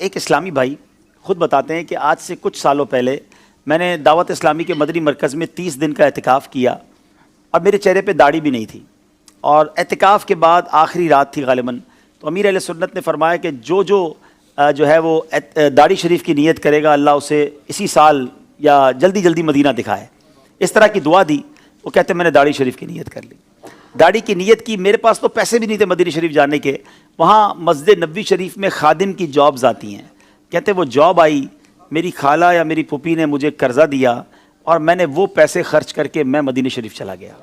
ایک اسلامی بھائی خود بتاتے ہیں کہ آج سے کچھ سالوں پہلے میں نے دعوت اسلامی کے مدنی مرکز میں 30 دن کا اعتکاف کیا اور میرے چہرے پہ داڑھی بھی نہیں تھی، اور اعتکاف کے بعد آخری رات تھی غالباً، تو امیر اہل سنت نے فرمایا کہ جو ہے وہ داڑھی شریف کی نیت کرے گا، اللہ اسے اسی سال یا جلدی جلدی مدینہ دکھائے۔ اس طرح کی دعا دی۔ وہ کہتے ہیں میں نے داڑھی شریف کی نیت کر لی، داڑھی کی نیت کی۔ میرے پاس تو پیسے بھی نہیں تھے مدینہ شریف جانے کے، وہاں مسجد نبوی شریف میں خادم کی جابز آتی ہیں۔ کہتے وہ جاب آئی، میری خالہ یا میری پھوپھی نے مجھے قرضہ دیا اور میں نے وہ پیسے خرچ کر کے میں مدینہ شریف چلا گیا۔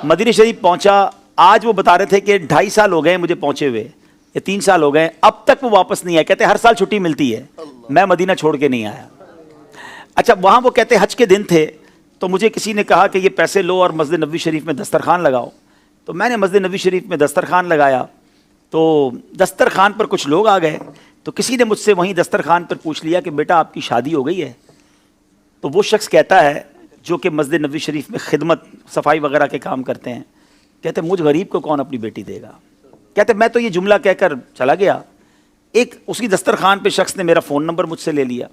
مدینہ شریف پہنچا، آج وہ بتا رہے تھے کہ 2.5 سال ہو گئے مجھے پہنچے ہوئے، یا 3 سال ہو گئے، اب تک وہ واپس نہیں آئے۔ کہتے ہر سال چھٹی ملتی ہے، میں مدینہ چھوڑ کے نہیں آیا۔ اچھا، وہاں وہ کہتے حج کے دن تھے، تو مجھے کسی نے کہا کہ یہ پیسے لو اور مسجد نبوی شریف میں دسترخوان لگاؤ، تو میں نے مسجد نبوی شریف میں دسترخوان لگایا، تو دسترخوان پر کچھ لوگ آ گئے، تو کسی نے مجھ سے وہیں دسترخوان پر پوچھ لیا کہ بیٹا آپ کی شادی ہو گئی ہے؟ تو وہ شخص کہتا ہے جو کہ مسجد نبوی شریف میں خدمت صفائی وغیرہ کے کام کرتے ہیں، کہتے مجھ غریب کو کون اپنی بیٹی دے گا؟ کہتے میں تو یہ جملہ کہہ کر چلا گیا۔ ایک اسی دسترخوان پہ شخص نے میرا فون نمبر مجھ سے لے لیا،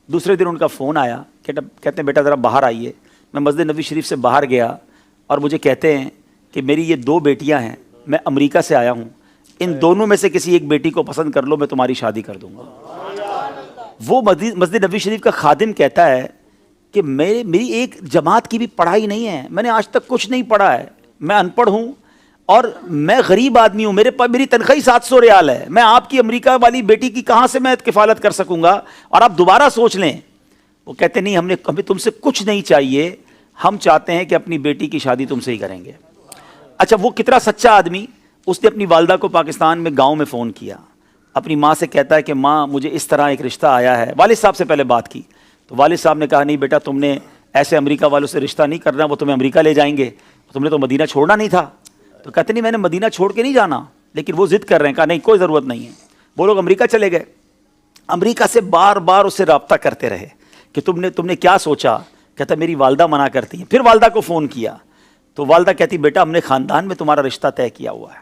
دوسرے دن ان کا فون آیا، کہتے ہیں بیٹا ذرا باہر آئیے۔ میں مسجد نبوی شریف سے باہر گیا اور مجھے کہتے ہیں کہ میری یہ 2 بیٹیاں ہیں، میں امریکہ سے آیا ہوں، ان دونوں میں سے کسی ایک بیٹی کو پسند کر لو، میں تمہاری شادی کر دوں گا۔ وہ مسجد نبوی شریف کا خادم کہتا ہے کہ میری ایک جماعت کی بھی پڑھائی نہیں ہے، میں نے آج تک کچھ نہیں پڑھا ہے، میں ان پڑھ ہوں اور میں غریب آدمی ہوں، میری تنخواہ 700 ریال ہے، میں آپ کی امریکہ والی بیٹی کی کہاں سے میں کفالت کر سکوں گا؟ اور آپ دوبارہ سوچ لیں۔ وہ کہتے نہیں، ہمیں تم سے کچھ نہیں چاہیے، ہم چاہتے ہیں کہ اپنی بیٹی کی شادی تم سے ہی کریں گے۔ اچھا، وہ کتنا سچا آدمی، اس نے اپنی والدہ کو پاکستان میں گاؤں میں فون کیا، اپنی ماں سے کہتا ہے کہ ماں مجھے اس طرح ایک رشتہ آیا ہے۔ والد صاحب سے پہلے بات کی تو والد صاحب نے کہا نہیں بیٹا، تم نے ایسے امریکہ والوں سے رشتہ نہیں کرنا، وہ تمہیں امریکہ لے جائیں گے، تم نے تو مدینہ چھوڑنا نہیں تھا۔ تو کہتے نہیں میں نے مدینہ چھوڑ کے نہیں جانا، لیکن وہ ضد کر رہے ہیں۔ کہا نہیں کوئی ضرورت نہیں ہے۔ وہ لوگ امریکہ چلے گئے، امریکہ سے بار بار اس سے رابطہ کرتے رہے کہ تم نے کیا سوچا؟ کہتا میری والدہ منع کرتی ہیں۔ پھر والدہ کو فون کیا تو والدہ کہتی بیٹا ہم نے خاندان میں تمہارا رشتہ طے کیا ہوا ہے۔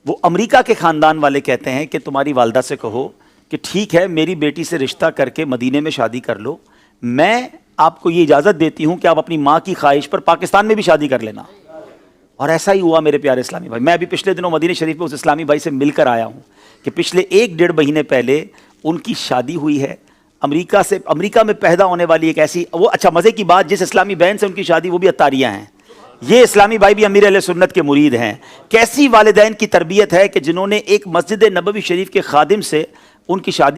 وہ امریکہ کے خاندان والے کہتے ہیں کہ تمہاری والدہ سے کہو کہ ٹھیک ہے میری بیٹی سے رشتہ کر کے مدینے میں شادی کر لو، میں آپ کو یہ اجازت دیتی ہوں کہ آپ اپنی ماں کی خواہش پر پاکستان میں بھی شادی کر لینا۔ اور ایسا ہی ہوا میرے پیارے اسلامی بھائی۔ میں ابھی پچھلے دنوں مدینہ شریف میں اس اسلامی بھائی سے مل کر آیا ہوں کہ پچھلے 1-1.5 مہینے پہلے ان کی شادی ہوئی ہے امریکہ میں پیدا ہونے والی ایک ایسی، وہ اچھا مزے کی بات، جس اسلامی بہن سے ان کی شادی وہ بھی عطاریہ ہیں۔ یہ اسلامی بھائی بھی امیر اہل سنت کے مرید ہیں۔ کیسی والدین کی تربیت ہے کہ جنہوں نے ایک مسجد نبوی شریف کے خادم سے ان کی شادی